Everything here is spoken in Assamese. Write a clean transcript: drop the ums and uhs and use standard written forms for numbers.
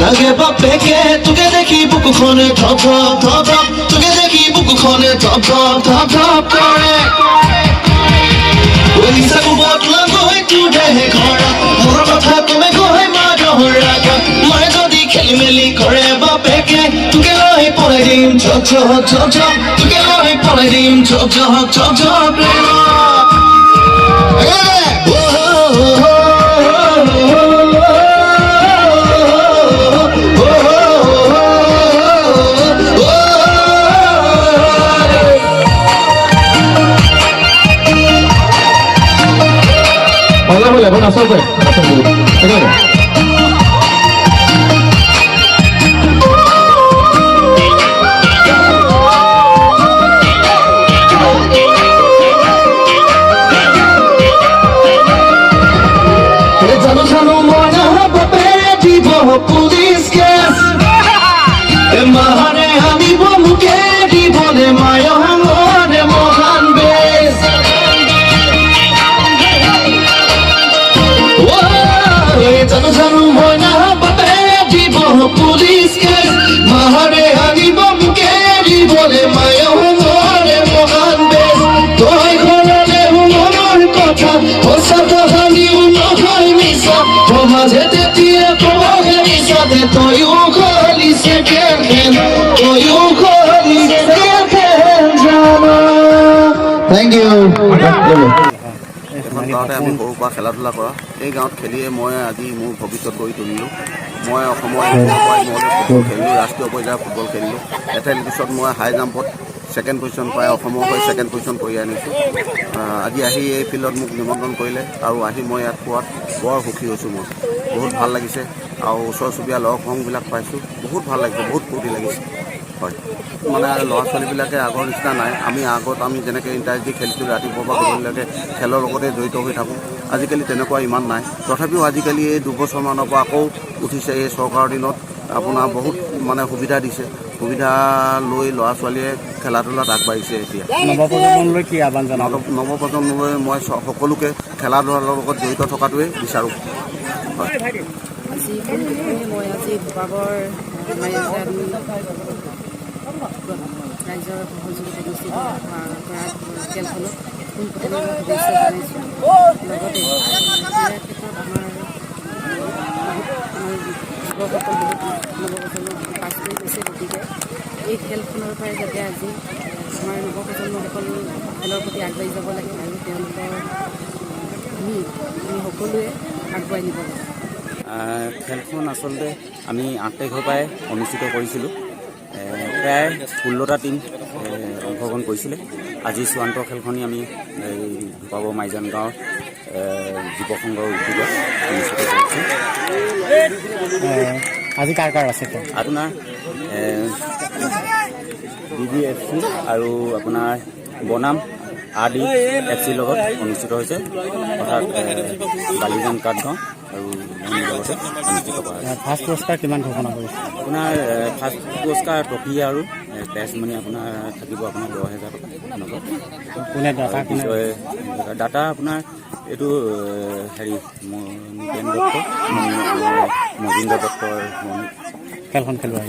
লাগে বাপেকে তোকে দেখি বুকুখনে ধপ ধপ ধপ ধপ তোকে দেখি বুকুখনে ধপ ধপ ধপ ধপ কৰে ওলিসাকু বদলা গৈ তোৰে ঘৰ মোৰ কথা তুমি গৈ মাৰ ৰাখা মই যদি খেলি মেলি কৰে বাপেকে তোকে লৈ পলাই দিম ঝক ঝক ঝক ঝক তোকে লৈ পলাই দিম ঝক ঝক ঝক ঝক Bueno, sope. Police case. Mahane ami bomuke di bole mayo hangone mohan base. Janu moina bate di bo police case. Mahane ami bomuke di bole mayo hangone mohan base. Toy khorale humor kotha hosa kahani unohai misa. Toma jete tie toyu khali second hand toyu khali second hand jana thank you এখন গাঁৱতে আমি সৰুৰ পৰা খেলা ধূলা কৰা এই গাঁৱত খেলিয়ে মই আজি মোৰ ভৱিষ্যত কৰি তুলিলোঁ মই অসমৰ ফুটবল খেলিলোঁ ৰাষ্ট্ৰীয় পৰ্যায়ৰ ফুটবল খেলিলোঁ এথলেটিক্সত মই হাই জাম্পত ছেকেণ্ড পজিশ্যন পাই অসমৰ হৈ ছেকেণ্ড পজিশ্যন কৰি আনিছোঁ আজি আহি এই ফিল্ডত মোক নিমন্ত্ৰণ কৰিলে আৰু আহি মই ইয়াত পোৱাত বৰ সুখী হৈছোঁ মই বহুত ভাল লাগিছে আৰু ওচৰ চুবুৰীয়া লগ সংবিলাক পাইছোঁ বহুত ভাল লাগিছে বহুত ফূৰ্তি লাগিছে হয় মানে ল'ৰা ছোৱালীবিলাকে আগৰ নিচিনা নাই আমি যেনেকৈ ইণ্টাৰেষ্ট দি খেলিছিলোঁ ৰাতিপুৱা পৰা গধূলিলৈকে খেলৰ লগতে জড়িত হৈ থাকোঁ আজিকালি তেনেকুৱা ইমান নাই তথাপিও আজিকালি এই দুবছৰমানৰ পৰা আকৌ উঠিছে এই চৰকাৰৰ দিনত আপোনাৰ বহুত মানে সুবিধা দিছে সুবিধা লৈ ল'ৰা ছোৱালীয়ে খেলা ধূলাত আগবাঢ়িছে এতিয়া নৱপ্ৰজন্মলৈ কি আহ্বান জনাব নৱপ্ৰজন্মলৈ মই সকলোকে খেলা ধূলাৰ লগত জড়িত থকাটোৱে বিচাৰোঁ হয় আজি মই আজি ভোপাবৰ ৰাইজৰ সহযোগিতা দিছিল খেলখনত পোনপ্ৰথমে শুভেচ্ছা জনাইছোঁ লগতে ক্ৰীড়াৰ ক্ষেত্ৰত আমাৰ যুৱকসকল বহুত নৱপ্ৰজন্ম পাছ কৰি গৈছে গতিকে এই খেলখনৰ পৰাই যাতে আজি আমাৰ নৱপ্ৰজন্মসকল খেলৰ প্ৰতি আগবাঢ়ি যাব লাগে আৰু তেওঁলোকৰ আমি সকলোৱে আগুৱাই নিব লাগে খেলখন আচলতে আমি 8 তাৰিখৰ পৰাই অনুষ্ঠিত কৰিছিলোঁ প্ৰায় 16টা টীম অংশগ্ৰহণ কৰিছিলে আজি চূড়ান্ত খেলখনি আমি ভোপাবৰ মাইজান গাঁৱৰ যুৱ সংঘৰ উদ্যোগত অনুষ্ঠিত কৰিছোঁ আজি কাৰ কাৰ আছে আপোনাৰ BBFC আৰু আপোনাৰ বনাম আদি FCৰ লগত অনুষ্ঠিত হৈছে অৰ্থাৎ বালিজান কাঠগাঁও আৰু লগতে অনুষ্ঠিত কৰা হৈছে ফাৰ্ষ্ট পুৰস্কাৰ কিমান ঘোষণা কৰিছে আপোনাৰ ফাৰ্ষ্ট পুৰস্কাৰ ট্ৰফি আৰু প্ৰাইজ মানি আপোনাৰ থাকিব আপোনাৰ 10,000 টকা কোনে ডাটা আপোনাৰ এইটো হেৰি নিতেন দত্ত মজিন্দ্ৰ দত্তৰ খেলখন খেলোৱা